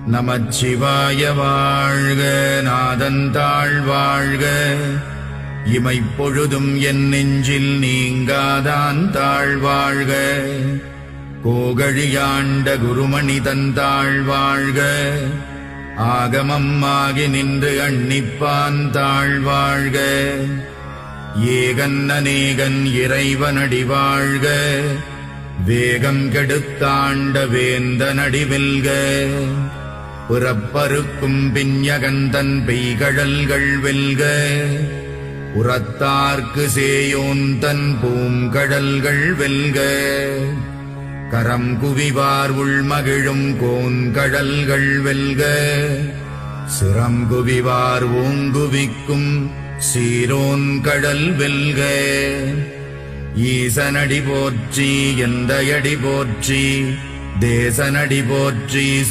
நமச்சிவாய வாழ்க. நாதந்தாள் வாழ்க. இமைப்பொழுதும் என் நெஞ்சில் நீங்காதான் தாழ் வாழ்க. கோகழியாண்ட குருமணி தந்தாள் வாழ்க. ஆகமம் ஆகி நின்று அண்ணிப்பான் தாழ் வாழ்க. ஏகன் அநேகன் இறைவனடி வாழ்க. வேகம் கெடுத்தாண்ட வேந்தனடி வெல்க. புறப்பருக்கும் பிஞகந்தன் பெய்கழல்கள் வெல்க. உரத்தார்க்கு சேயோன் தன் பூங்கடல்கள் வெல்க. கரம் குவிவார் உள்மகிழும் கோன்கடல்கள் வெல்க. சிரம் குவிவார் ஓங்குவிக்கும் சீரோன் கடல் வெல்க. ஈசனடி போற்றி எந்தையடி போற்றி தேசனடி போற்றி